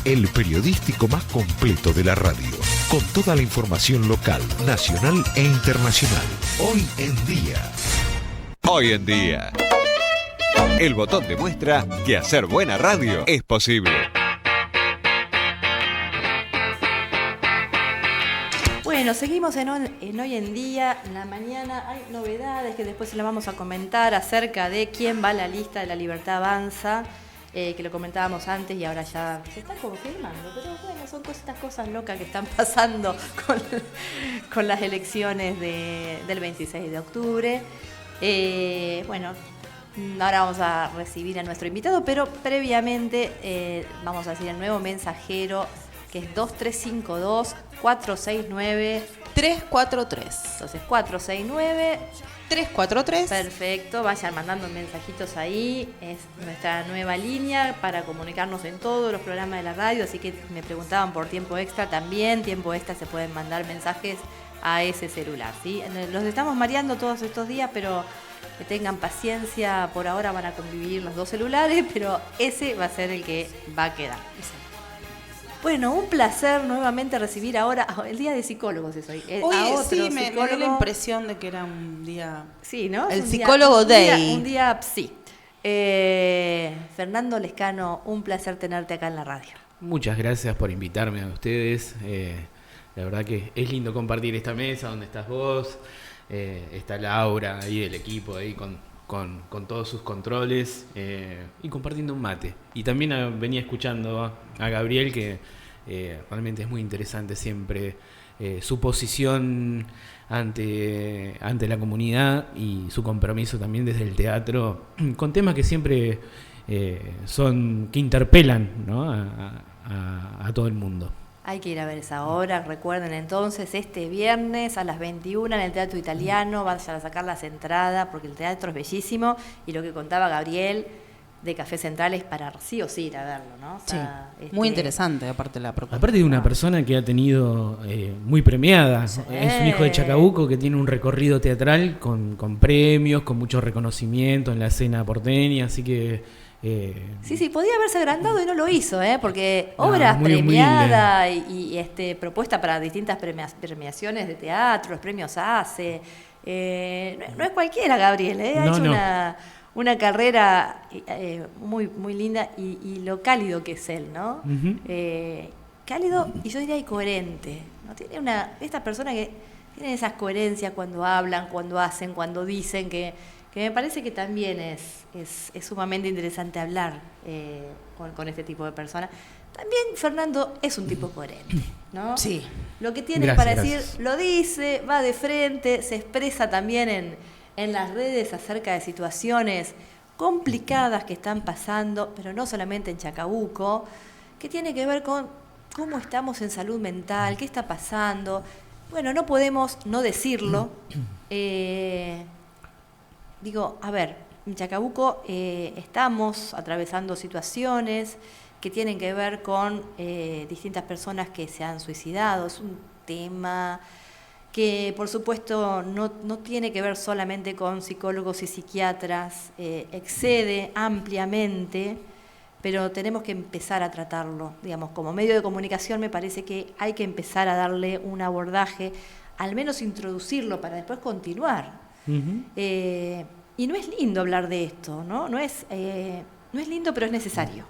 el periodístico más completo de la radio, con toda la información local, nacional e internacional. Hoy en día. Hoy en día. El botón demuestra que hacer buena radio es posible. Bueno, seguimos en Hoy en Día. En la mañana hay novedades que después se las vamos a comentar acerca de quién va a la lista de La Libertad Avanza, que lo comentábamos antes y ahora ya se está confirmando. Pero bueno, son estas cosas locas que están pasando con las elecciones del 26 de octubre. Bueno, ahora vamos a recibir a nuestro invitado, pero previamente vamos a decir el nuevo mensajero, que es 2352-469-343. Entonces, 469-343. Perfecto, vayan mandando mensajitos ahí. Es nuestra nueva línea para comunicarnos en todos los programas de la radio. Así que me preguntaban por tiempo extra también. Tiempo extra se pueden mandar mensajes a ese celular, ¿sí? Los estamos mareando todos estos días, pero que tengan paciencia. Por ahora van a convivir los dos celulares, pero ese va a ser el que va a quedar. Bueno, un placer nuevamente recibir ahora, el día de psicólogos es hoy. Oye, sí, me dio la impresión de que era un día... Sí, ¿no? El psicólogo day. Un día sí. Fernando Lescano, un placer tenerte acá en la radio. Muchas gracias por invitarme a ustedes. La verdad que es lindo compartir esta mesa donde estás vos, está Laura ahí del equipo ahí con todos sus controles y compartiendo un mate. Y también venía escuchando a Gabriel, que realmente es muy interesante siempre su posición ante la comunidad y su compromiso también desde el teatro con temas que siempre que interpelan, ¿no? a todo el mundo. Hay que ir a ver esa obra. Recuerden entonces, este viernes a las 21 en el Teatro Italiano, vayan a sacar las entradas porque el teatro es bellísimo y lo que contaba Gabriel de Café Central es para sí o sí ir a verlo, ¿no? O sea, sí, muy interesante aparte la propuesta. Aparte de una persona que ha tenido muy premiada, es un hijo de Chacabuco que tiene un recorrido teatral con premios, con mucho reconocimiento en la escena porteña, así que... Sí, podía haberse agrandado y no lo hizo, porque obras premiadas y propuesta para distintas premiaciones de teatro, los premios ACE, no es cualquiera, Gabriel, ha hecho una carrera muy, muy linda y lo cálido que es él, ¿no? Uh-huh. Cálido y yo diría coherente, ¿no? Tiene estas personas que tienen esas coherencias cuando hablan, cuando hacen, cuando dicen que me parece que también es sumamente interesante hablar con este tipo de personas. También Fernando es un tipo coherente, ¿no? Sí. Lo que tiene para decir, lo dice, va de frente, se expresa también en las redes acerca de situaciones complicadas que están pasando, pero no solamente en Chacabuco, que tiene que ver con cómo estamos en salud mental, qué está pasando. Bueno, no podemos no decirlo. Digo, a ver, en Chacabuco estamos atravesando situaciones que tienen que ver con distintas personas que se han suicidado. Es un tema que, por supuesto, no tiene que ver solamente con psicólogos y psiquiatras, excede ampliamente, pero tenemos que empezar a tratarlo. Digamos, como medio de comunicación me parece que hay que empezar a darle un abordaje, al menos introducirlo para después continuar. Uh-huh. Y no es lindo hablar de esto, ¿no? No es lindo, pero es necesario.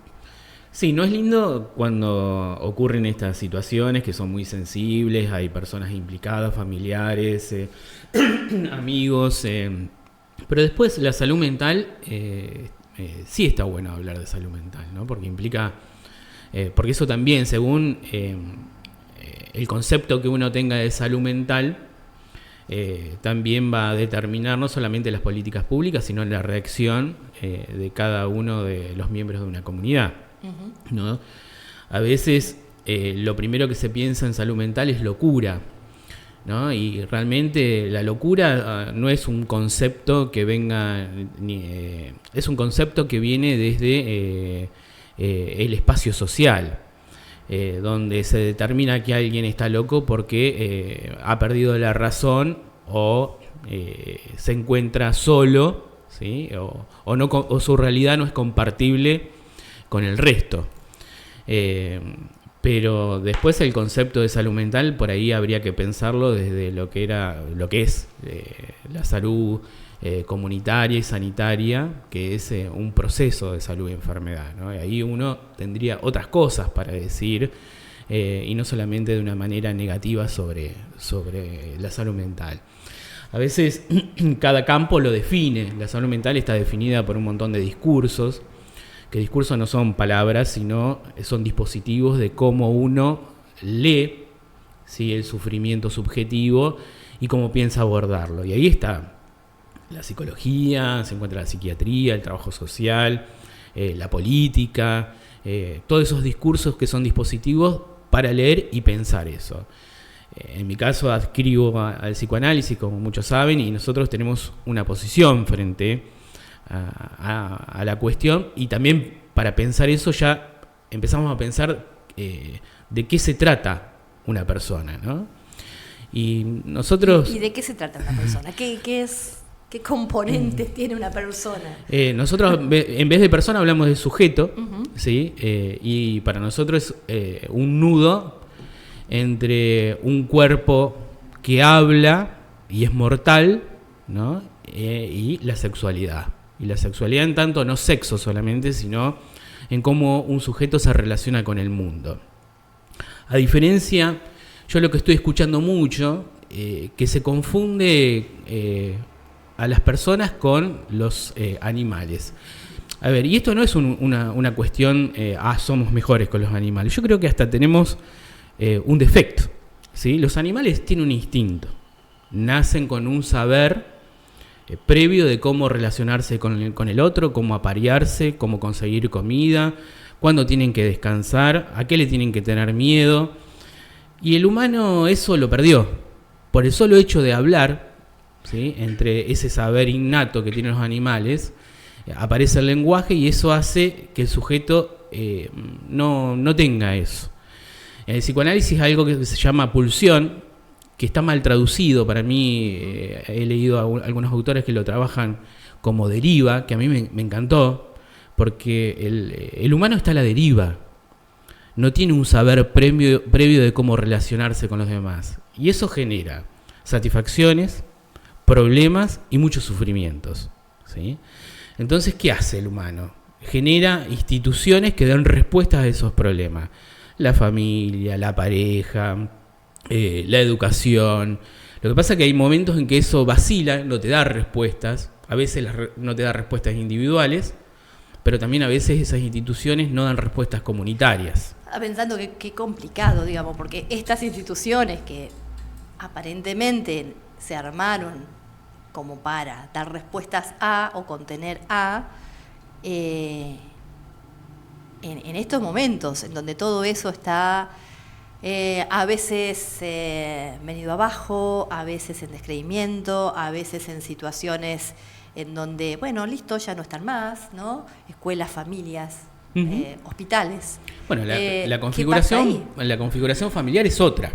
Sí, no es lindo cuando ocurren estas situaciones que son muy sensibles, hay personas implicadas, familiares, amigos, pero después la salud mental, sí está bueno hablar de salud mental, ¿no? Porque implica, porque eso también, según el concepto que uno tenga de salud mental, también va a determinar no solamente las políticas públicas, sino la reacción de cada uno de los miembros de una comunidad, uh-huh. ¿no? A veces lo primero que se piensa en salud mental es locura, ¿no? Y realmente la locura no es un concepto que venga, es un concepto que viene desde el espacio social. Donde se determina que alguien está loco porque ha perdido la razón o se encuentra solo, ¿sí? o su realidad no es compartible con el resto. Pero después el concepto de salud mental, por ahí habría que pensarlo desde lo que es la salud comunitaria y sanitaria, que es un proceso de salud y enfermedad, ¿no? Y ahí uno tendría otras cosas para decir, y no solamente de una manera negativa sobre la salud mental. A veces cada campo lo define. La salud mental está definida por un montón de discursos, que discursos no son palabras, sino son dispositivos de cómo uno lee, ¿sí?, el sufrimiento subjetivo y cómo piensa abordarlo. Y ahí está la psicología, se encuentra la psiquiatría, el trabajo social, la política, todos esos discursos que son dispositivos para leer y pensar eso. En mi caso adscribo al psicoanálisis, como muchos saben, y nosotros tenemos una posición frente a la cuestión, y también para pensar eso ya empezamos a pensar de qué se trata una persona, ¿no? Y nosotros... ¿Y de qué se trata una persona? ¿Qué componentes tiene una persona? Nosotros en vez de persona hablamos de sujeto, ¿sí? Y para nosotros es un nudo entre un cuerpo que habla y es mortal, ¿no? Y la sexualidad. Y la sexualidad en tanto no sexo solamente, sino en cómo un sujeto se relaciona con el mundo. A diferencia, yo lo que estoy escuchando mucho, que se confunde a las personas con los animales. A ver, y esto no es una cuestión, somos mejores con los animales. Yo creo que hasta tenemos un defecto, ¿sí? Los animales tienen un instinto, nacen con un saber previo de cómo relacionarse con el otro, cómo aparearse, cómo conseguir comida, cuándo tienen que descansar, a qué le tienen que tener miedo. Y el humano eso lo perdió. Por el solo hecho de hablar, ¿sí?, entre ese saber innato que tienen los animales, aparece el lenguaje, y eso hace que el sujeto no tenga eso. En el psicoanálisis hay algo que se llama pulsión, que está mal traducido. Para mí, he leído a algunos autores que lo trabajan como deriva, que a mí me encantó, porque el humano está a la deriva, no tiene un saber previo de cómo relacionarse con los demás, y eso genera satisfacciones, problemas y muchos sufrimientos, ¿sí? Entonces, ¿qué hace el humano? Genera instituciones que dan respuestas a esos problemas: la familia, la pareja, la educación. Lo que pasa es que hay momentos en que eso vacila, no te da respuestas, a veces no te da respuestas individuales, pero también a veces esas instituciones no dan respuestas comunitarias. Pensando que qué complicado, digamos, porque estas instituciones que aparentemente se armaron como para dar respuestas a o contener a, en estos momentos en donde todo eso está a veces venido abajo, a veces en descreimiento, a veces en situaciones en donde, bueno, listo, ya no están más, ¿no? Escuelas, familias, hospitales. Bueno, la configuración familiar es otra.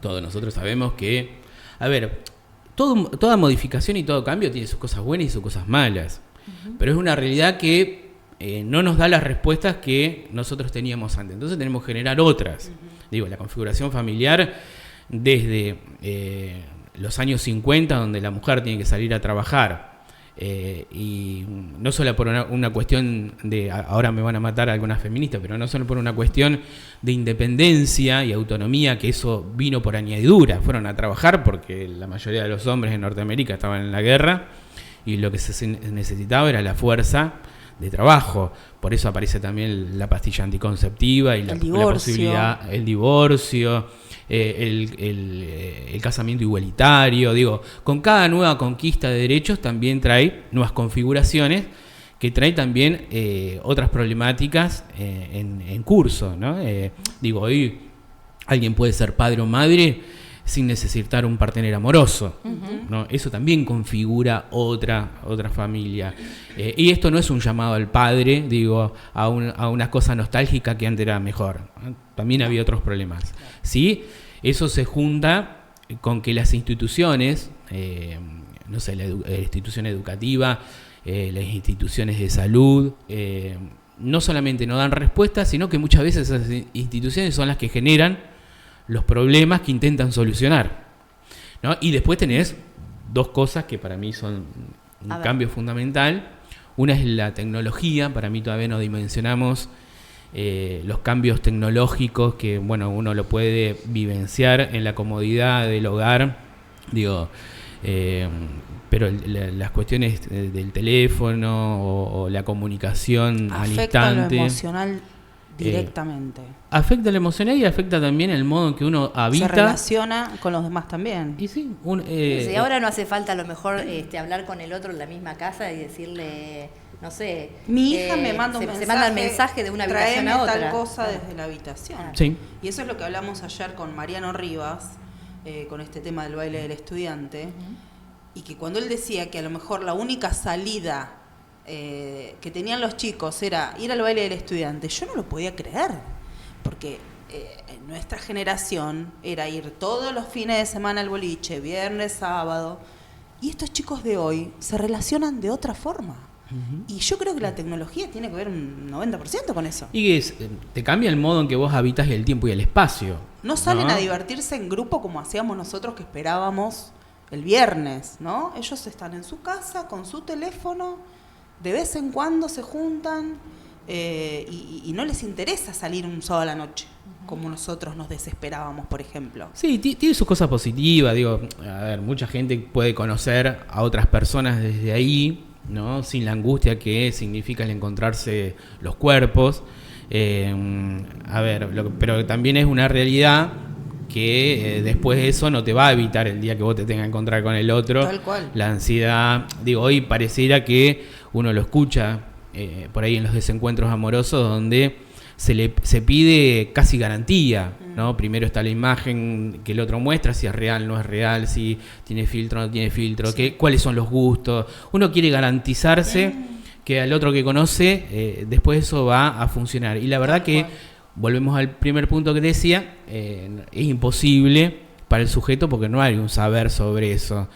Todos nosotros sabemos que, a ver, toda modificación y todo cambio tiene sus cosas buenas y sus cosas malas. Pero es una realidad que no nos da las respuestas que nosotros teníamos antes. Entonces tenemos que generar otras. Digo, la configuración familiar desde los años 50, donde la mujer tiene que salir a trabajar, y no solo por una cuestión de, ahora me van a matar algunas feministas, pero no solo por una cuestión de independencia y autonomía, que eso vino por añadidura. Fueron a trabajar porque la mayoría de los hombres en Norteamérica estaban en la guerra, y lo que se necesitaba era la fuerza de trabajo. Por eso aparece también la pastilla anticonceptiva y la posibilidad, el divorcio, el casamiento igualitario. Digo, con cada nueva conquista de derechos también trae nuevas configuraciones, que trae también otras problemáticas en curso, ¿no? Digo, hoy alguien puede ser padre o madre sin necesitar un partener amoroso, ¿no? Eso también configura otra familia. Y esto no es un llamado al padre, digo, a una cosa nostálgica que antes era mejor. También había otros problemas. ¿Sí? Eso se junta con que las instituciones, no sé, la institución educativa, las instituciones de salud, no solamente no dan respuesta, sino que muchas veces esas instituciones son las que generan los problemas que intentan solucionar, ¿no? Y después tenés dos cosas que para mí son un cambio fundamental. Una es la tecnología. Para mí todavía no dimensionamos los cambios tecnológicos que, bueno, uno lo puede vivenciar en la comodidad del hogar, pero las cuestiones del teléfono o la comunicación al instante afecta lo emocional directamente. Afecta lo emocional y afecta también el modo en que uno habita. Se relaciona con los demás también. Y sí, sí, ahora no hace falta a lo mejor hablar con el otro en la misma casa y decirle, no sé. Mi hija me manda un mensaje. Se manda el mensaje de una habitación a otra. Tal cosa desde la habitación. Sí. Y eso es lo que hablamos ayer con Mariano Rivas, con este tema del baile del estudiante. Y que cuando él decía que a lo mejor la única salida que tenían los chicos era ir al baile del estudiante, yo no lo podía creer, porque en nuestra generación era ir todos los fines de semana al boliche, viernes, sábado, y estos chicos de hoy se relacionan de otra forma. Y yo creo que la tecnología tiene que ver un 90% con eso. Y que te cambia el modo en que vos habitas el tiempo y el espacio. No salen a divertirse en grupo como hacíamos nosotros, que esperábamos el viernes, ¿no? Ellos están en su casa con su teléfono, de vez en cuando se juntan y no les interesa salir un sábado a la noche, como nosotros nos desesperábamos, por ejemplo. Sí, tiene sus cosas positivas. A ver, mucha gente puede conocer a otras personas desde ahí, ¿no? Sin la angustia que significa el encontrarse los cuerpos. Pero también es una realidad que después de eso no te va a evitar el día que vos te tengas que encontrar con el otro. Tal cual. La ansiedad, hoy pareciera que uno lo escucha por ahí en los desencuentros amorosos donde se pide casi garantía, ¿no? Primero está la imagen que el otro muestra, si es real, no es real, si tiene filtro, no tiene filtro, Sí. cuáles son los gustos. Uno quiere garantizarse que al otro que conoce, después eso va a funcionar. Y la verdad que volvemos al primer punto que decía, es imposible para el sujeto porque no hay un saber sobre eso,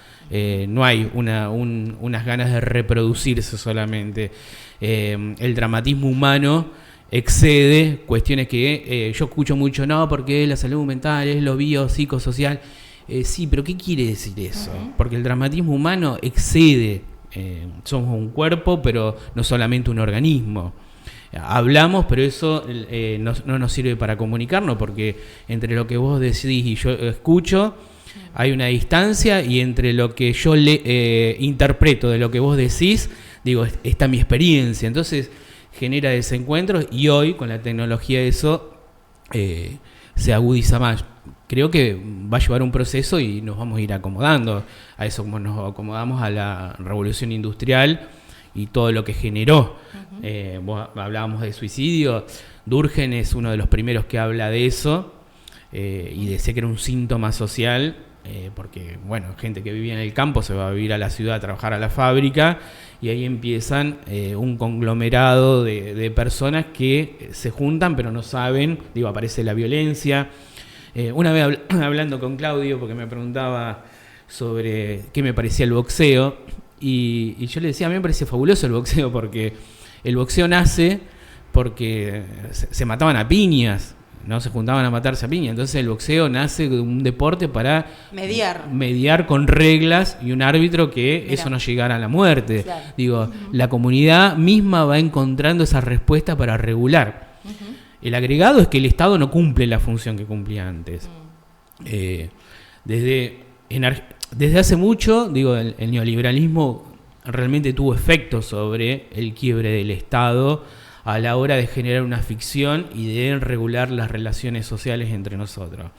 no hay unas ganas de reproducirse solamente. El dramatismo humano excede cuestiones que yo escucho mucho, no, porque la salud mental es lo biopsicosocial. Sí, pero ¿qué quiere decir eso? Porque el dramatismo humano excede, somos un cuerpo, pero no solamente un organismo. Hablamos, pero eso no nos sirve para comunicarnos, porque entre lo que vos decís y yo escucho hay una distancia, y entre lo que yo interpreto de lo que vos decís, está mi experiencia. Entonces genera desencuentros, y hoy con la tecnología eso se agudiza más. Creo que va a llevar un proceso y nos vamos a ir acomodando a eso, como nos acomodamos a la revolución industrial y todo lo que generó. Vos hablábamos de suicidio. Durkheim es uno de los primeros que habla de eso, y decía que era un síntoma social, porque gente que vivía en el campo se va a vivir a la ciudad a trabajar a la fábrica, y ahí empiezan un conglomerado de personas que se juntan pero no saben, aparece la violencia. Una vez hablando con Claudio, porque me preguntaba sobre qué me parecía el boxeo, y yo le decía, a mí me parece fabuloso el boxeo, porque el boxeo nace porque se mataban a piñas, ¿no? Se juntaban a matarse a piñas. Entonces el boxeo nace de un deporte para mediar con reglas y un árbitro que eso no llegara a la muerte. Claro. La comunidad misma va encontrando esa respuesta para regular. El agregado es que el Estado no cumple la función que cumplía antes. Desde hace mucho, el neoliberalismo realmente tuvo efectos sobre el quiebre del Estado a la hora de generar una ficción y de regular las relaciones sociales entre nosotros.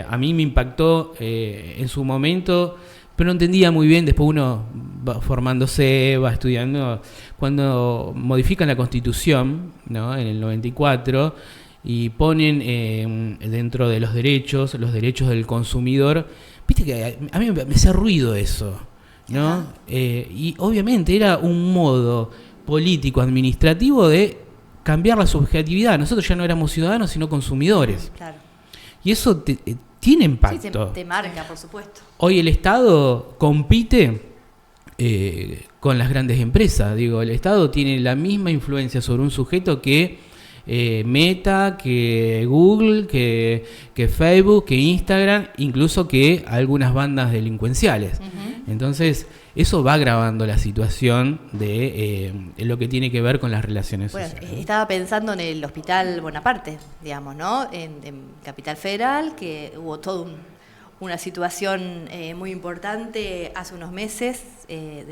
A mí me impactó en su momento, pero no entendía muy bien. Después uno va formándose, va estudiando, cuando modifican la Constitución, ¿no? En el 94, y ponen dentro de los derechos del consumidor. Viste que a mí me hacía ruido eso, ¿no? Y obviamente era un modo político, administrativo de cambiar la subjetividad. Nosotros ya no éramos ciudadanos, sino consumidores. Claro. Y eso tiene impacto. Sí, te marca, por supuesto. Hoy el Estado compite con las grandes empresas. Digo, el Estado tiene la misma influencia sobre un sujeto que Meta, que Google, que Facebook, que Instagram, incluso que algunas bandas delincuenciales. Uh-huh. Entonces, eso va agravando la situación de lo que tiene que ver con las relaciones sociales. Estaba pensando en el Hospital Bonaparte, digamos, ¿no? En Capital Federal, que hubo toda una situación muy importante hace unos meses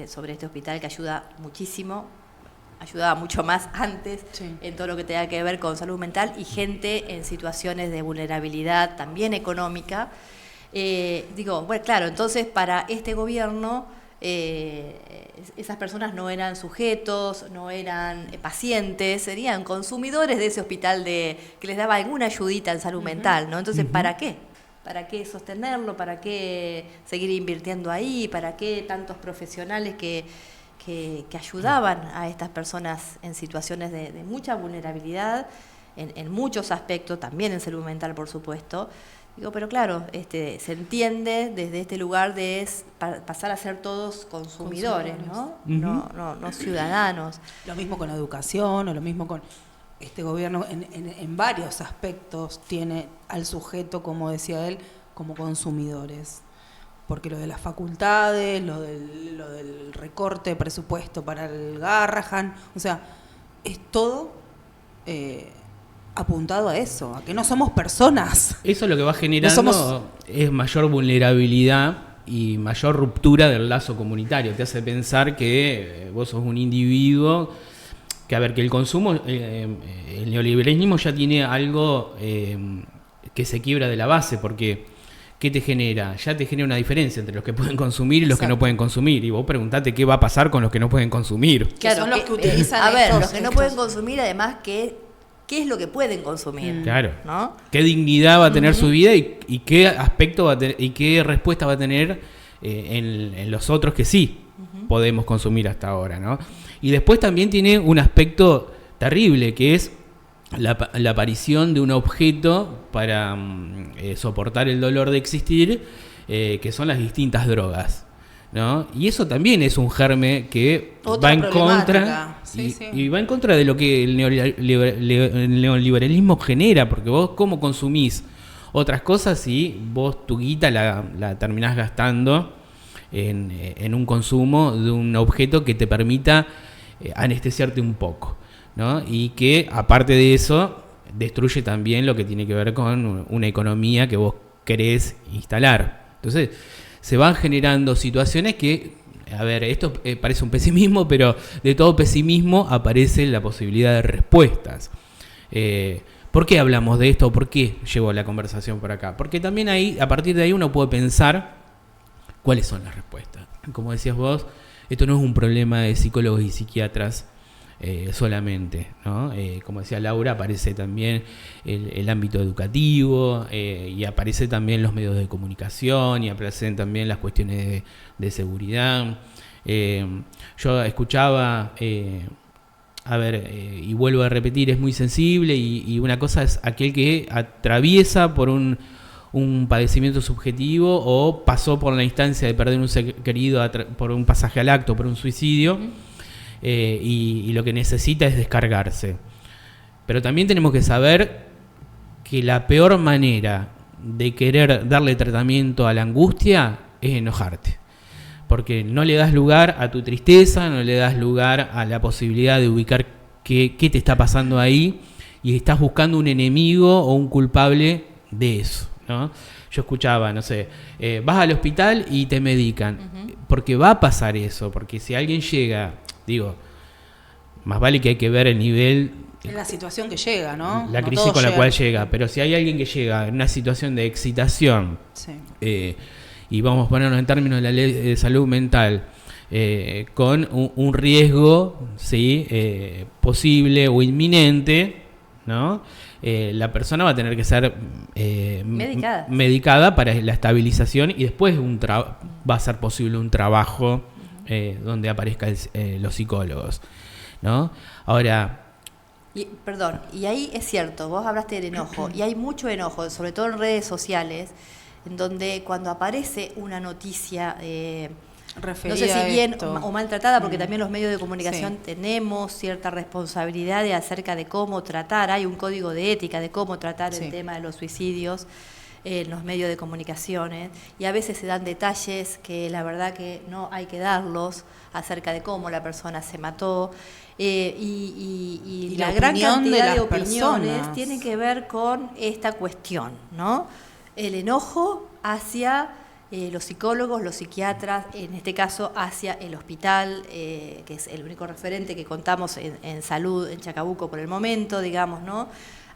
sobre este hospital que ayuda muchísimo. Ayudaba mucho más antes en todo lo que tenga que ver con salud mental y gente en situaciones de vulnerabilidad también económica. Bueno, claro, entonces para este gobierno esas personas no eran sujetos, no eran pacientes, serían consumidores de ese hospital que les daba alguna ayudita en salud mental, ¿no? Entonces, ¿para qué? ¿Para qué sostenerlo? ¿Para qué seguir invirtiendo ahí? ¿Para qué tantos profesionales que ayudaban a estas personas en situaciones de mucha vulnerabilidad, en muchos aspectos, también en salud mental, por supuesto? Pero claro, se entiende desde este lugar de pasar a ser todos consumidores, ¿no? Uh-huh. No ciudadanos. Lo mismo con la educación, o lo mismo con este gobierno, en varios aspectos tiene al sujeto, como decía él, como consumidores. Porque lo de las facultades, lo del recorte de presupuesto para el Garrahan, o sea, es todo apuntado a eso, a que no somos personas. Eso lo que va generando es mayor vulnerabilidad y mayor ruptura del lazo comunitario. Te hace pensar que vos sos un individuo, que el consumo, el neoliberalismo ya tiene algo que se quiebra de la base, porque ¿qué te genera? Ya te genera una diferencia entre los que pueden consumir y los que no pueden consumir. Y vos preguntate qué va a pasar con los que no pueden consumir. Claro, son los que utilizan los que no pueden consumir, además, ¿qué es lo que pueden consumir? Claro. ¿No? ¿Qué dignidad va a tener su vida y qué aspecto va a tener, y qué respuesta va a tener en los otros que sí podemos consumir hasta ahora, ¿no? Y después también tiene un aspecto terrible, que es la aparición de un objeto para soportar el dolor de existir, que son las distintas drogas, ¿no? Y eso también es un germe que va en contra y va en contra de lo que el neoliberalismo genera, porque vos cómo consumís otras cosas si vos tu guita la terminás gastando en un consumo de un objeto que te permita anestesiarte un poco, ¿no? Y que aparte de eso destruye también lo que tiene que ver con una economía que vos querés instalar. Entonces se van generando situaciones que, esto parece un pesimismo, pero de todo pesimismo aparece la posibilidad de respuestas. ¿Por qué hablamos de esto? ¿Por qué llevo la conversación por acá? Porque también ahí, a partir de ahí uno puede pensar cuáles son las respuestas. Como decías vos, esto no es un problema de psicólogos y psiquiatras solamente, ¿no? Como decía Laura, aparece también el ámbito educativo, y aparece también los medios de comunicación, y aparecen también las cuestiones de seguridad. Yo escuchaba, y vuelvo a repetir, es muy sensible, y una cosa es aquel que atraviesa por un padecimiento subjetivo o pasó por la instancia de perder un ser querido por un pasaje al acto, por un suicidio. Y lo que necesita es descargarse. Pero también tenemos que saber que la peor manera de querer darle tratamiento a la angustia es enojarte, porque no le das lugar a tu tristeza, no le das lugar a la posibilidad de ubicar qué te está pasando ahí, y estás buscando un enemigo o un culpable de eso, ¿no? Yo escuchaba, vas al hospital y te medican, porque va a pasar eso, porque si alguien llega, más vale que hay que ver el nivel, en la situación que llega, ¿no? La crisis con la cual llega, pero si hay alguien que llega en una situación de excitación, y vamos a ponernos en términos de la ley de salud mental, con un riesgo posible o inminente, ¿no? La persona va a tener que ser medicada para la estabilización, y después va a ser posible un trabajo donde aparezcan los psicólogos, ¿no? Ahora... Y ahí es cierto, vos hablaste del enojo, y hay mucho enojo, sobre todo en redes sociales, en donde cuando aparece una noticia refería no sé si bien esto. o mal tratada, porque también los medios de comunicación tenemos cierta responsabilidad acerca de cómo tratar. Hay un código de ética de cómo tratar el tema de los suicidios en los medios de comunicaciones, y a veces se dan detalles que la verdad que no hay que darlos acerca de cómo la persona se mató, y la gran cantidad de opiniones tiene que ver con esta cuestión, ¿no? El enojo hacia los psicólogos, los psiquiatras, en este caso hacia el hospital, que es el único referente que contamos en salud en Chacabuco por el momento, digamos, ¿no?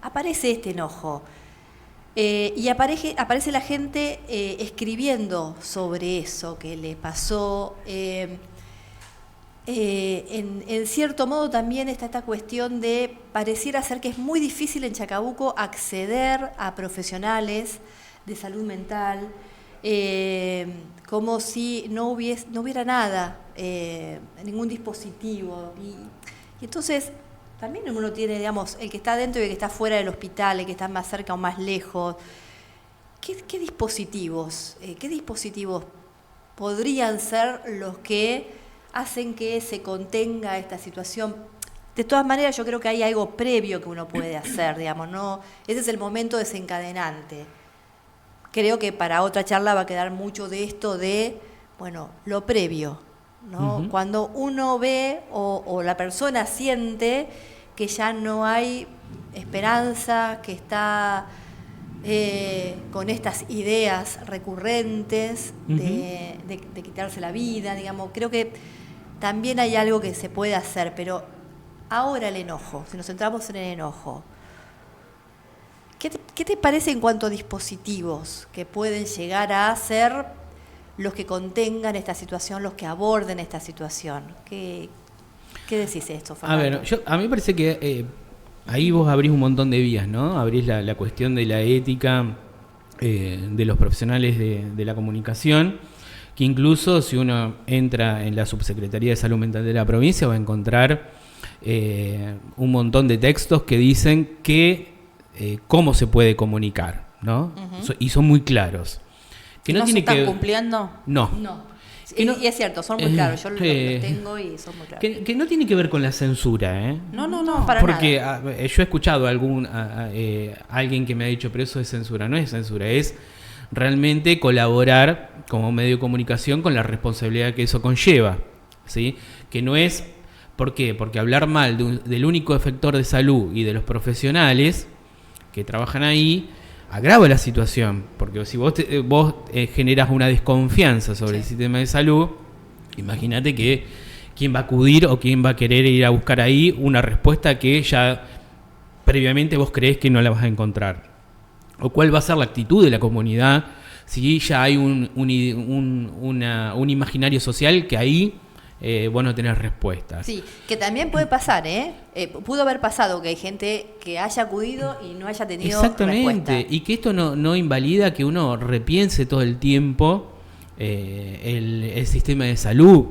Aparece este enojo. Y aparece la gente escribiendo sobre eso que le pasó. En cierto modo también está esta cuestión de, pareciera ser que es muy difícil en Chacabuco acceder a profesionales de salud mental, como si no hubiera nada, ningún dispositivo. Y entonces también uno tiene, digamos, el que está dentro y el que está fuera del hospital, el que está más cerca o más lejos. ¿Qué dispositivos podrían ser los que hacen que se contenga esta situación? De todas maneras, yo creo que hay algo previo que uno puede hacer, digamos, ¿no? Ese es el momento desencadenante. Creo que para otra charla va a quedar mucho de esto de, bueno, lo previo, ¿no? Uh-huh. Cuando uno ve o la persona siente que ya no hay esperanza, que está con estas ideas recurrentes de quitarse la vida, digamos, creo que también hay algo que se puede hacer, pero ahora el enojo, si nos centramos en el enojo, ¿qué te parece en cuanto a dispositivos que pueden llegar a ser los que contengan esta situación, los que aborden esta situación? ¿Qué decís esto, Fernando? A ver, a mí me parece que ahí vos abrís un montón de vías, ¿no? Abrís la cuestión de la ética de los profesionales de la comunicación, que incluso si uno entra en la Subsecretaría de Salud Mental de la provincia va a encontrar un montón de textos que dicen que cómo se puede comunicar, ¿no? Uh-huh. Y son muy claros. Que no tiene se están cumpliendo. No. Y es cierto, son muy claros. Yo los tengo y son muy claros. Que no tiene que ver con la censura, ¿eh? No, para porque nada. Porque yo he escuchado alguien que me ha dicho, pero eso es censura. No es censura, es realmente colaborar como medio de comunicación con la responsabilidad que eso conlleva, ¿sí? Que no es... ¿Por qué? Porque hablar mal del único efector de salud y de los profesionales que trabajan ahí agrava la situación, porque si vos generas una desconfianza sobre el sistema de salud, imagínate que quién va a acudir o quién va a querer ir a buscar ahí una respuesta que ya previamente vos creés que no la vas a encontrar, o cuál va a ser la actitud de la comunidad si ya hay un imaginario social que ahí vos no tenés respuestas. Sí, que también puede pasar, pudo haber pasado que hay gente que haya acudido y no haya tenido respuesta. Y que esto no invalida que uno repiense todo el tiempo el sistema de salud,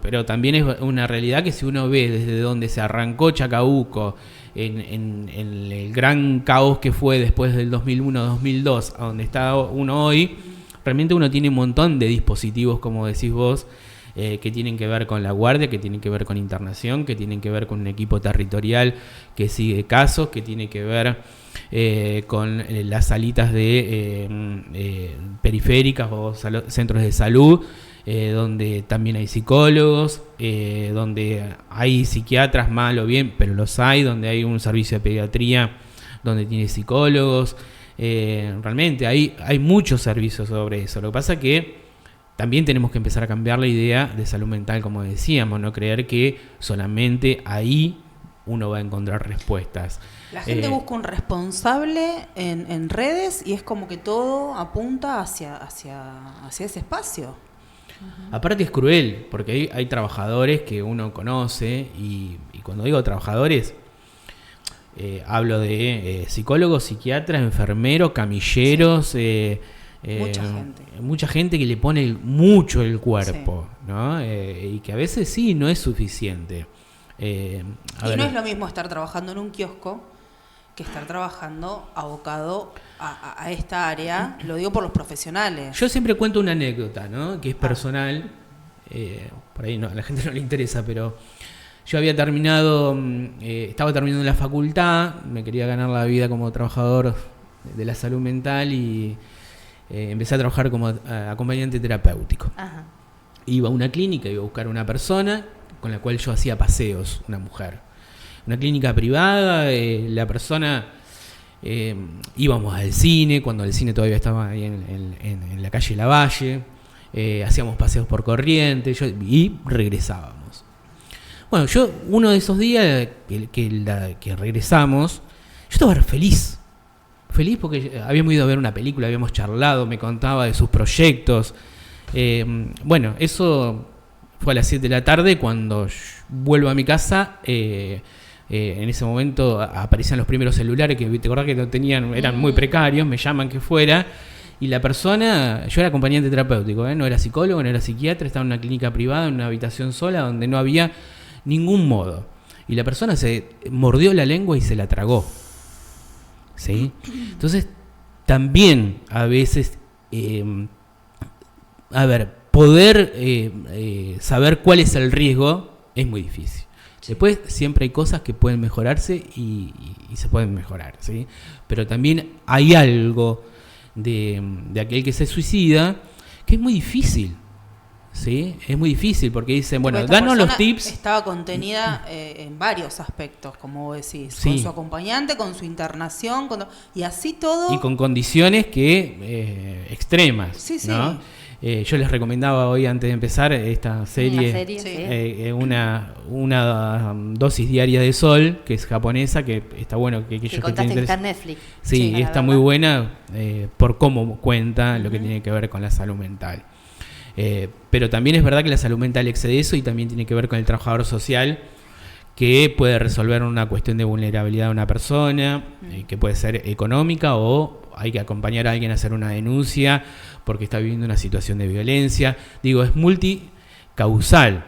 pero también es una realidad que si uno ve desde donde se arrancó Chacabuco, en el gran caos que fue después del 2001-2002, a donde está uno hoy, realmente uno tiene un montón de dispositivos, como decís vos, que tienen que ver con la guardia, que tienen que ver con internación, que tienen que ver con un equipo territorial que sigue casos, que tiene que ver con las salitas de periféricas o centros de salud, donde también hay psicólogos, donde hay psiquiatras, mal o bien, pero los hay, donde hay un servicio de pediatría, donde tiene psicólogos. Realmente hay muchos servicios sobre eso. Lo que pasa es que también tenemos que empezar a cambiar la idea de salud mental, como decíamos, no creer que solamente ahí uno va a encontrar respuestas. La gente busca un responsable en redes y es como que todo apunta hacia ese espacio. Uh-huh. Aparte es cruel, porque hay trabajadores que uno conoce y cuando digo trabajadores, hablo de psicólogos, psiquiatras, enfermeros, camilleros... Sí. Mucha gente que le pone mucho el cuerpo, sí. ¿No? Y que a veces sí no es suficiente. No es lo mismo estar trabajando en un kiosco que estar trabajando abocado a esta área. Lo digo por los profesionales. Yo siempre cuento una anécdota, ¿no? Que es personal. Por ahí a la gente no le interesa, pero yo había terminado, estaba terminando la facultad, me quería ganar la vida como trabajador de la salud mental y empecé a trabajar como acompañante terapéutico. Ajá. Iba a una clínica, iba a buscar a una persona con la cual yo hacía paseos, una mujer. Una clínica privada, la persona, íbamos al cine, cuando el cine todavía estaba ahí en la calle Lavalle, hacíamos paseos por Corrientes y regresábamos. Bueno, yo uno de esos días que regresamos, yo estaba feliz porque habíamos ido a ver una película, habíamos charlado, me contaba de sus proyectos. Bueno, eso fue a las 7 de la tarde. Cuando vuelvo a mi casa, en ese momento aparecían los primeros celulares que te acordás que no tenían, eran muy precarios, me llaman que fuera, y la persona, yo era acompañante terapéutico, no era psicólogo, no era psiquiatra, estaba en una clínica privada, en una habitación sola donde no había ningún modo, y la persona se mordió la lengua y se la tragó, ¿sí? Entonces también a veces poder saber cuál es el riesgo es muy difícil. Después siempre hay cosas que pueden mejorarse y se pueden mejorar, ¿sí? Pero también hay algo de aquel que se suicida que es muy difícil, ¿sí? Es muy difícil porque dicen, bueno, danos los tips. Estaba contenida en varios aspectos, como vos decís, sí, con su acompañante, con su internación, y así todo. Y con condiciones que extremas, sí, sí. ¿no? Yo les recomendaba hoy, antes de empezar, esta serie, una dosis diaria de sol, que es japonesa, que está bueno que aquellos que tienen está en Netflix. Sí, y está muy buena por cómo cuenta lo que tiene que ver con la salud mental. Pero también es verdad que la salud mental excede eso y también tiene que ver con el trabajador social, que puede resolver una cuestión de vulnerabilidad de una persona, que puede ser económica, o hay que acompañar a alguien a hacer una denuncia porque está viviendo una situación de violencia. Digo, es multicausal.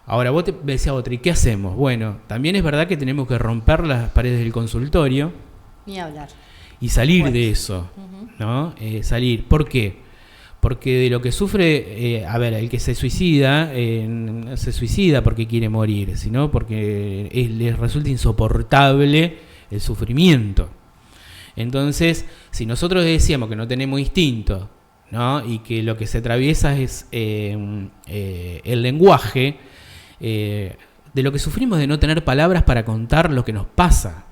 Ahora, vos te decías otra, ¿y qué hacemos? Bueno, también es verdad que tenemos que romper las paredes del consultorio. Ni hablar. Y salir de eso, ¿no? Salir. ¿Por qué? Porque de lo que sufre, el que se suicida, no se suicida porque quiere morir, sino porque les resulta insoportable el sufrimiento. Entonces, si nosotros decíamos que no tenemos instinto, ¿no? Y que lo que se atraviesa es el lenguaje, de lo que sufrimos de no tener palabras para contar lo que nos pasa.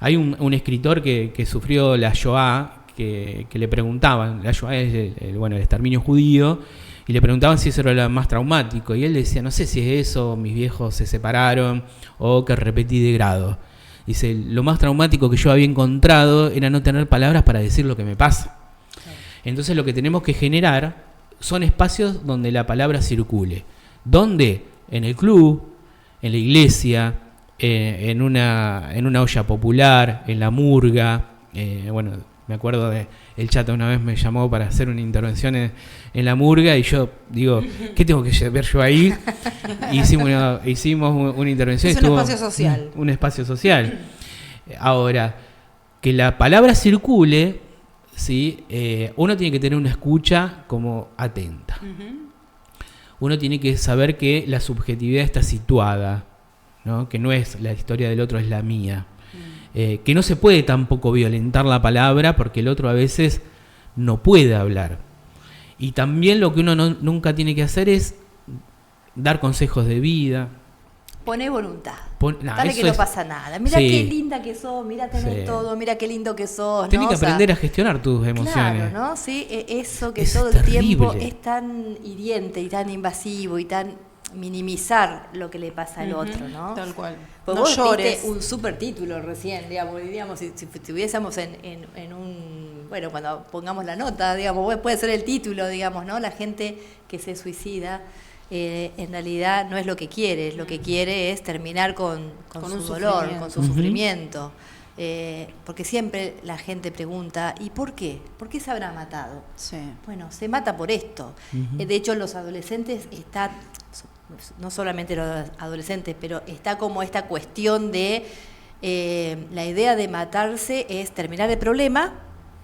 Hay un escritor que sufrió la Shoah, que le preguntaban, la Shoah es el exterminio judío, y le preguntaban si eso era lo más traumático, y él decía, no sé si es eso, mis viejos se separaron, o que repetí de grado. Dice, lo más traumático que yo había encontrado era no tener palabras para decir lo que me pasa. Entonces lo que tenemos que generar son espacios donde la palabra circule. ¿Dónde? En el club, en la iglesia, en una olla popular, en la murga. Me acuerdo de el Chata una vez me llamó para hacer una intervención en la murga y yo digo, ¿qué tengo que ver yo ahí? Y hicimos una intervención. Es un espacio social. Un espacio social. Ahora, que la palabra circule, ¿sí? Uno tiene que tener una escucha como atenta. Uno tiene que saber que la subjetividad está situada, ¿no? Que no es la historia del otro, es la mía. Que no se puede tampoco violentar la palabra porque el otro a veces no puede hablar. Y también lo que uno nunca tiene que hacer es dar consejos de vida. Poné voluntad. Dale que no pasa nada. Mira qué linda que sos, mira tenés todo, mira qué lindo que sos. Tenés que aprender a gestionar tus emociones. Claro, ¿no? Sí, eso que es todo terrible. El tiempo es tan hiriente y tan invasivo y tan minimizar lo que le pasa al otro, ¿no? Tal cual. Pues no vos llores. diste un super título recién, digamos, si estuviésemos en un, cuando pongamos la nota, digamos, puede ser el título, digamos, ¿no? La gente que se suicida, en realidad no es lo que quiere, lo que quiere es terminar con su dolor, con su sufrimiento. Porque siempre la gente pregunta, ¿y por qué? ¿Por qué se habrá matado? Sí. Bueno, se mata por esto. De hecho, los adolescentes están, no solamente los adolescentes, pero está como esta cuestión de la idea de matarse es terminar el problema,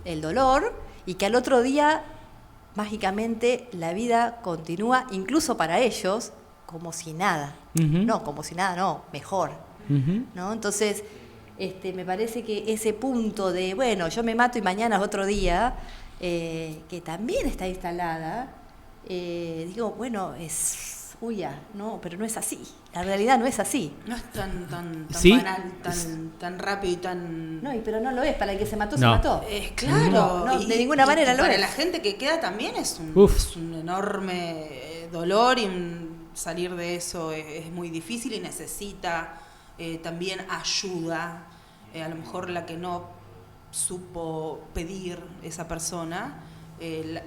el dolor, y que al otro día, mágicamente, la vida continúa, incluso para ellos, como si nada. No, como si nada, no, mejor. ¿No? Entonces, me parece que ese punto de, bueno, yo me mato y mañana es otro día, que también está instalada, digo, bueno, no, pero no es así. La realidad no es así. No es tan ¿Sí? banal, tan rápido y tan... No, pero no lo es. Para el que se mató, No. se mató. Claro. No, de ninguna manera lo para es. la gente que queda también es un enorme dolor, y salir de eso es muy difícil, y necesita también ayuda. A lo mejor la que no supo pedir esa persona,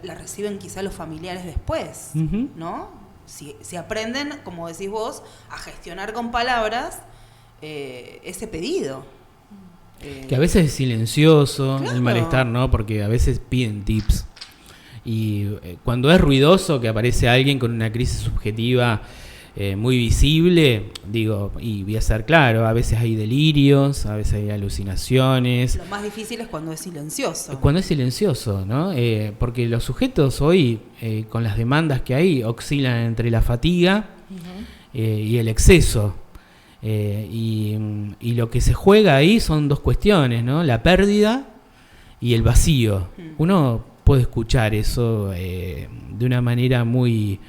la reciben quizá los familiares después, ¿no? Si aprenden, como decís vos, a gestionar con palabras ese pedido. Que a veces es silencioso, Claro. el malestar, ¿no? Porque a veces piden tips. Y cuando es ruidoso, que aparece alguien con una crisis subjetiva muy visible, digo, y voy a ser claro, a veces hay delirios, a veces hay alucinaciones. Lo más difícil es cuando es silencioso. Cuando es silencioso, ¿no? Porque los sujetos hoy, con las demandas que hay, oscilan entre la fatiga y el exceso. Y lo que se juega ahí son dos cuestiones, ¿no? La pérdida y el vacío. Uno puede escuchar eso de una manera muy...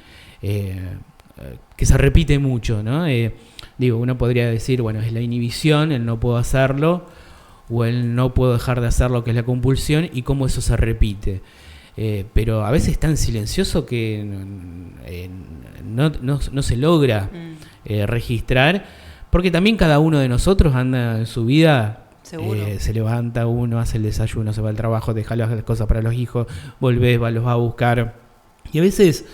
que se repite mucho, ¿no? Uno podría decir, bueno, es la inhibición, el no puedo hacerlo, o el no puedo dejar de hacerlo, que es la compulsión, y cómo eso se repite. Pero a veces es tan silencioso que no se logra registrar, porque también cada uno de nosotros anda en su vida, se levanta uno, hace el desayuno, se va al trabajo, deja las cosas para los hijos, volvés, los va a buscar, y a veces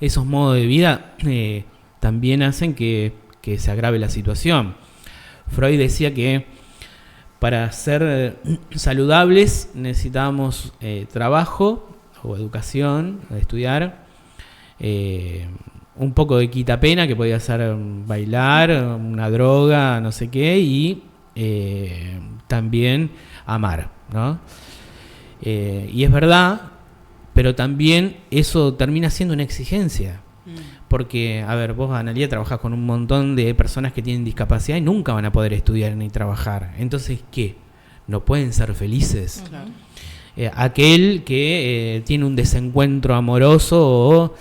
esos modos de vida también hacen que se agrave la situación. Freud decía que para ser saludables necesitábamos trabajo o educación, estudiar, un poco de quitapena, que podía ser bailar, una droga, no sé qué, y también amar, ¿no? Y es verdad, pero también eso termina siendo una exigencia. Porque, a ver, vos, Analía, trabajás con un montón de personas que tienen discapacidad y nunca van a poder estudiar ni trabajar. Entonces, ¿qué? ¿No pueden ser felices? Claro. Aquel que tiene un desencuentro amoroso o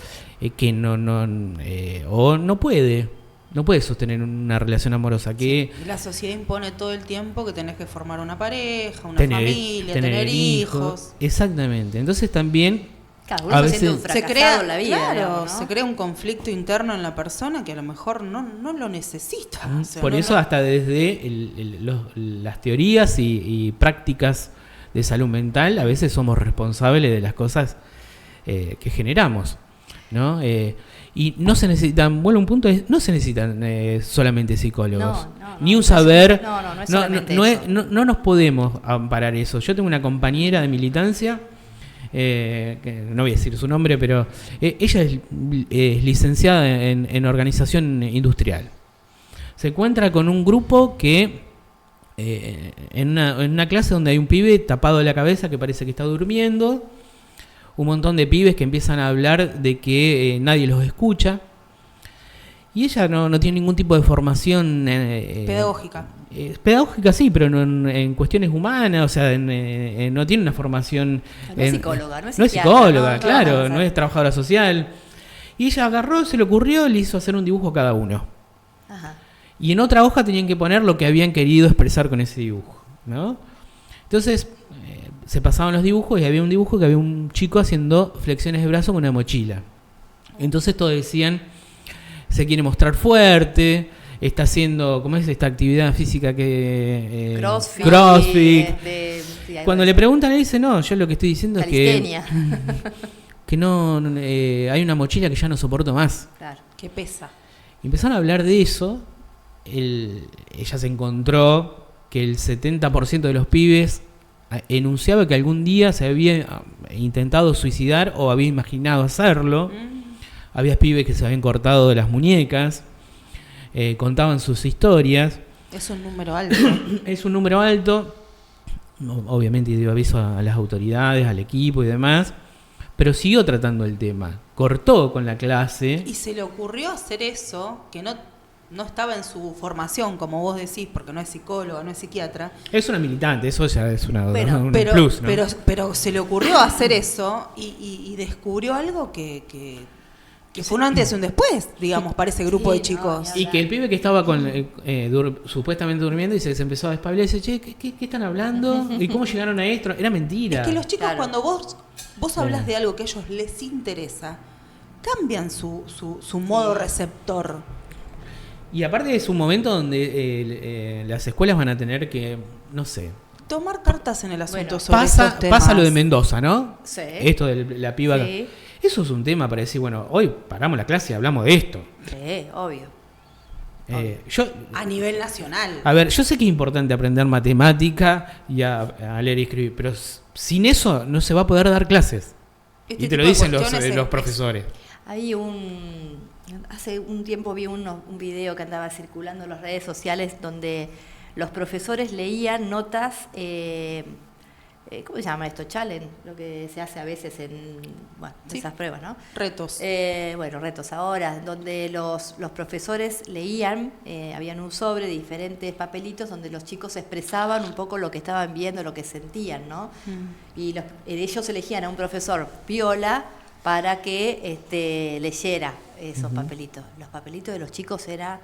que no puede sostener una relación amorosa. Que Sí. La sociedad impone todo el tiempo que tenés que formar una pareja, una tener familia, tener hijos. Exactamente. Entonces también Claro, a uno se veces siente un Se fracasado crea, en la vida. claro, digamos, ¿no? se crea un conflicto interno en la persona que a lo mejor no lo necesita. O sea, por no eso lo- hasta desde las teorías y prácticas de salud mental a veces somos responsables de las cosas que generamos, ¿no? Y no se necesitan, bueno, un punto es, no se necesitan solamente psicólogos, ni un saber, no es solamente no, eso. no nos podemos amparar eso. Yo tengo una compañera de militancia, que no voy a decir su nombre, pero ella es licenciada en organización industrial. Se encuentra con un grupo que en una clase donde hay un pibe tapado de la cabeza que parece que está durmiendo, un montón de pibes que empiezan a hablar de que nadie los escucha, y ella no tiene ningún tipo de formación pedagógica. Pedagógica sí, pero no en cuestiones humanas, o sea, no tiene una formación... No es psicóloga, no es No es psiquiatra, psicóloga, no, claro, no, no es trabajadora social. Y ella agarró, se le ocurrió, le hizo hacer un dibujo a cada uno. Ajá. Y en otra hoja tenían que poner lo que habían querido expresar con ese dibujo, ¿no? Entonces, se pasaban los dibujos y había un dibujo que había un chico haciendo flexiones de brazo con una mochila. Entonces todos decían, se quiere mostrar fuerte, está haciendo, ¿cómo es esta actividad física que... CrossFit. Cuando le preguntan, él dice, no, yo lo que estoy diciendo es Calistenia. que no hay una mochila que ya no soporto más. Claro. Que pesa. Empezaron a hablar de eso, ella se encontró que el 70% de los pibes enunciaba que algún día se había intentado suicidar o había imaginado hacerlo. Había pibes que se habían cortado de las muñecas, contaban sus historias, Es un número alto. Es un número alto. Obviamente dio aviso a las autoridades, al equipo y demás. Pero siguió tratando el tema. Cortó con la clase. Y se le ocurrió hacer eso, que no estaba en su formación, como vos decís, porque no es psicóloga, no es psiquiatra. Es una militante, eso ya es un Pero, plus, ¿no? pero se le ocurrió hacer eso y descubrió algo que fue un antes y un después, digamos, para ese grupo Sí, de chicos. no, Y que el pibe que estaba supuestamente durmiendo y se empezó a despabilar y dice, che, ¿qué están hablando? ¿Y cómo llegaron a esto? Era mentira. Es que los chicos, Claro. cuando vos hablas de algo que a ellos les interesa, cambian su modo receptor. Y aparte es un momento donde las escuelas van a tener que, no sé, Tomar cartas en el asunto Bueno, sobre esos temas. pasa lo de Mendoza, ¿no? Sí. Esto de la piba. Sí. Eso es un tema para decir, bueno, hoy paramos la clase y hablamos de esto. Sí, obvio. Yo, A nivel nacional. a ver, yo sé que es importante aprender matemática y a leer y escribir, pero sin eso no se va a poder dar clases. Este Y te lo tipo de dicen cuestiones los es- profesores. Hace un tiempo vi un video que andaba circulando en las redes sociales donde los profesores leían notas, ¿cómo se llama esto? Challenge, lo que se hace a veces en Sí. esas pruebas, ¿no? Retos. Retos ahora, donde los profesores leían, habían un sobre de diferentes papelitos donde los chicos expresaban un poco lo que estaban viendo, lo que sentían, ¿no? Y ellos elegían a un profesor piola para que leyera esos papelitos. Los papelitos de los chicos era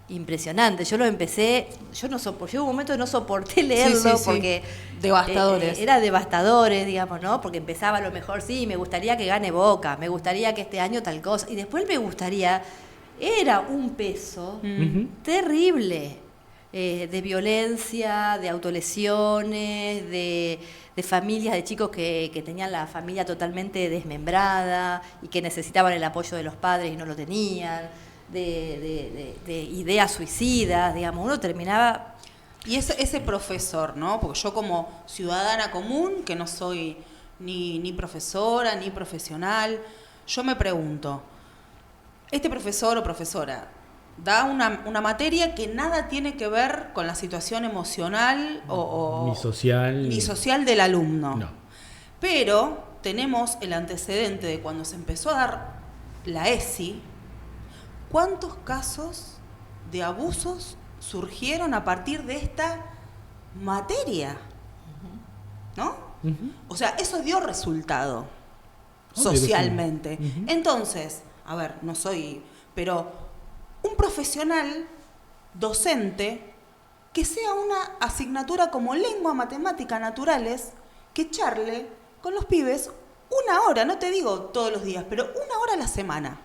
impresionante. Yo lo empecé, llegó un momento que no soporté leerlo Sí, sí, sí. porque Devastadores. era devastadores, digamos, ¿no? Porque empezaba a lo mejor, sí, me gustaría que gane Boca, me gustaría que este año tal cosa, y después me gustaría, era un peso terrible de violencia, de autolesiones, de familias de chicos que tenían la familia totalmente desmembrada y que necesitaban el apoyo de los padres y no lo tenían, de ideas suicidas, digamos, uno terminaba... Y ese profesor, ¿no? Porque yo como ciudadana común, que no soy ni profesora, ni profesional, yo me pregunto, este profesor o profesora da una materia que nada tiene que ver con la situación emocional o Ni social. del alumno. No. Pero tenemos el antecedente de cuando se empezó a dar la ESI, ¿cuántos casos de abusos surgieron a partir de esta materia? ¿No? O sea, eso dio resultado Obvio que sí. socialmente. Entonces, a ver, no soy, pero un profesional docente que sea una asignatura como lengua, matemática, naturales, que charle con los pibes 1 hora, no te digo todos los días, pero 1 hora a la semana.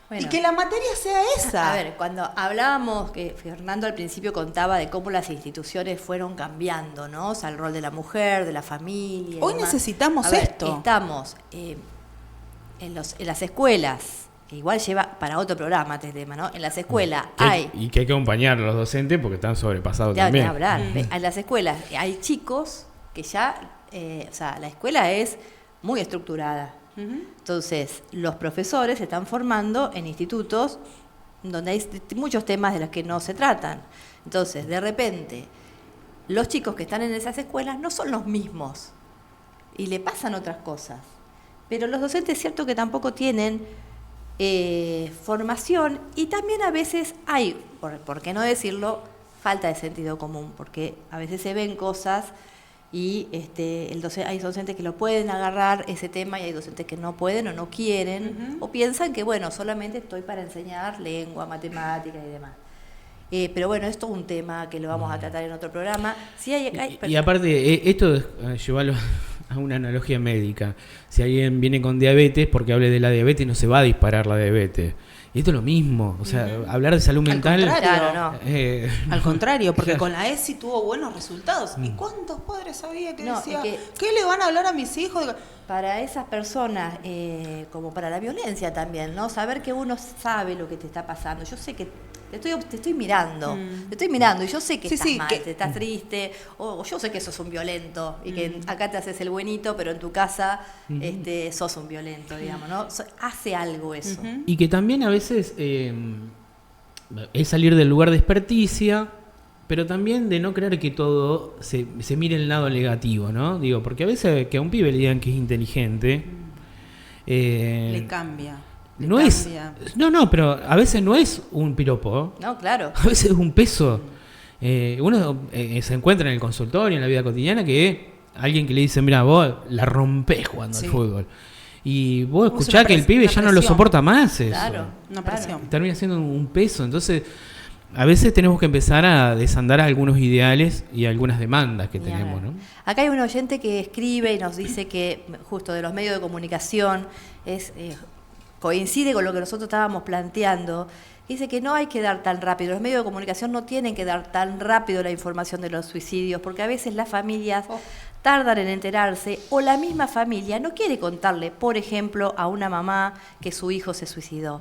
Bueno. Y que la materia sea esa. A ver, cuando hablábamos, que Fernando al principio contaba de cómo las instituciones fueron cambiando, ¿no? O sea, el rol de la mujer, de la familia. y Hoy demás. necesitamos A ver, esto. Estamos en las escuelas, que igual lleva para otro programa este tema, ¿no? En las escuelas hay... Y que hay que acompañar a los docentes porque están sobrepasados Ya, también. ni hablar. En las escuelas hay chicos que ya... o sea, la escuela es muy estructurada. Entonces, los profesores se están formando en institutos donde hay muchos temas de los que no se tratan. Entonces, de repente, los chicos que están en esas escuelas no son los mismos y le pasan otras cosas. Pero los docentes es cierto que tampoco tienen formación y también a veces hay, por qué no decirlo, falta de sentido común, porque a veces se ven cosas y hay docentes que lo pueden agarrar ese tema y hay docentes que no pueden o no quieren o piensan que bueno, solamente estoy para enseñar lengua, matemática y demás. Pero bueno, esto es un tema que lo vamos a tratar en otro programa. Sí, Y aparte, esto es llevarlo a una analogía médica. Si alguien viene con diabetes, porque hable de la diabetes, no se va a disparar la diabetes. Y esto es lo mismo. O sea, hablar de salud mental... contrario. Claro, no. Al contrario, porque Claro. con la ESI tuvo buenos resultados. ¿Y cuántos padres había que No, decía, es ¿qué le van a hablar a mis hijos? Para esas personas, como para la violencia también, ¿no? Saber que uno sabe lo que te está pasando. Yo sé que te estoy mirando, y yo sé que Sí, estás sí, mal, que- que estás triste, o yo sé que sos un violento y que acá te haces el buenito, pero en tu casa sos un violento, digamos, ¿no? Hace algo eso. Y que también a veces es salir del lugar de experticia pero también de no creer que todo se mire el lado negativo, ¿no? Digo, porque a veces que a un pibe le digan que es inteligente... le cambia. No es... No, pero a veces no es un piropo. No, claro. A veces es un peso. Uno se encuentra en el consultorio, en la vida cotidiana, que alguien que le dice, mira, vos la rompés jugando al fútbol. Y vos escuchás que el pibe ya no lo soporta más eso. Claro, una presión. Termina siendo un peso. Entonces, a veces tenemos que empezar a desandar algunos ideales y algunas demandas que tenemos, ¿no? Acá hay un oyente que escribe y nos dice que justo de los medios de comunicación coincide con lo que nosotros estábamos planteando. Dice que no hay que dar tan rápido, los medios de comunicación no tienen que dar tan rápido la información de los suicidios, porque a veces las familias tardan en enterarse, o la misma familia no quiere contarle, por ejemplo, a una mamá que su hijo se suicidó.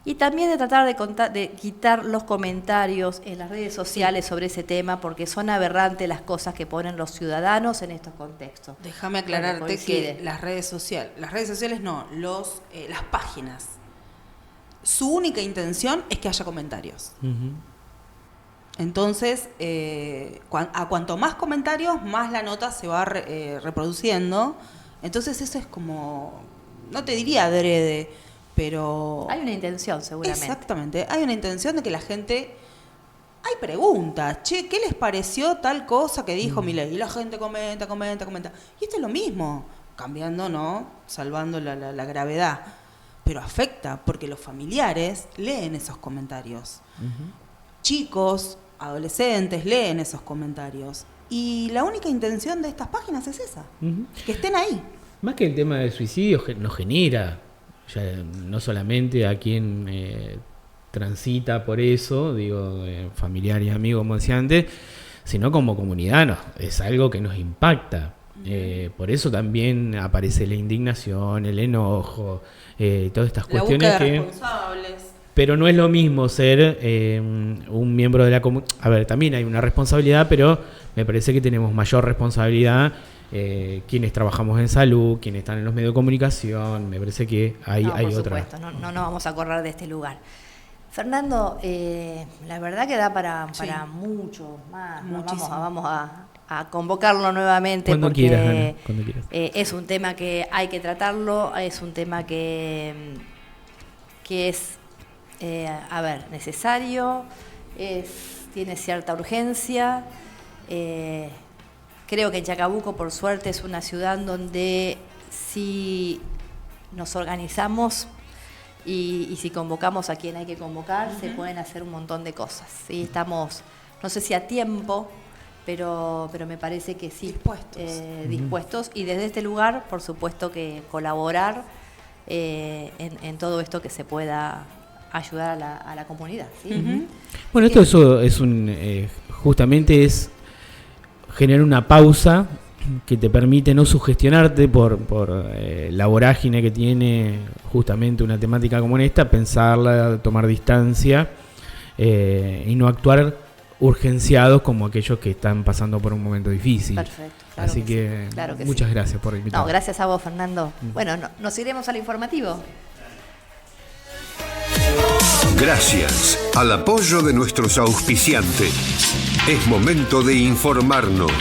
Y también de tratar de quitar los comentarios en las redes sociales sobre ese tema, porque son aberrantes las cosas que ponen los ciudadanos en estos contextos. Déjame aclararte que las redes sociales no, las páginas, su única intención es que haya comentarios. Uh-huh. Entonces, a cuanto más comentarios, más la nota se va reproduciendo. Entonces eso es como, no te diría adrede, pero... Hay una intención, seguramente. Exactamente, hay una intención de que la gente... Hay preguntas, che, ¿qué les pareció tal cosa que dijo Milei? Y la gente comenta. Y esto es lo mismo, cambiando, ¿no? Salvando la gravedad. Pero afecta, porque los familiares leen esos comentarios. Uh-huh. Chicos, adolescentes leen esos comentarios. Y la única intención de estas páginas es esa, uh-huh, que estén ahí. Más que el tema del suicidio nos genera, ya no solamente a quien transita por eso, digo, familiar y amigo, como decía antes, sino como comunidad, es algo que nos impacta. Por eso también aparece la indignación, el enojo, todas estas cuestiones la búsqueda de responsables. Pero no es lo mismo ser un miembro de la comunidad. A ver, también hay una responsabilidad, pero me parece que tenemos mayor responsabilidad quienes trabajamos en salud, quienes están en los medios de comunicación. Me parece que hay otra. Por supuesto, no vamos a correr de este lugar. Fernando, la verdad que da para mucho más. Vamos a convocarlo nuevamente cuando porque quieras, Ana, cuando quieras. Es un tema que hay que tratarlo, es un tema que es necesario, tiene cierta urgencia. Creo que en Chacabuco, por suerte, es una ciudad donde si nos organizamos y si convocamos a quien hay que convocar, uh-huh, se pueden hacer un montón de cosas. ¿Sí? Estamos, no sé si a tiempo, pero me parece que sí, dispuestos. Y desde este lugar, por supuesto, que colaborar en todo esto que se pueda ayudar a la comunidad. ¿Sí? Uh-huh. Bueno, esto es justamente es generar una pausa que te permite no sugestionarte por la vorágine que tiene justamente una temática como esta, pensarla, tomar distancia y no actuar urgenciados como aquellos que están pasando por un momento difícil. Perfecto. Claro. Así que muchas gracias por invitarme. No, gracias a vos, Fernando. Bueno, nos iremos al informativo. Gracias al apoyo de nuestros auspiciantes. Es momento de informarnos.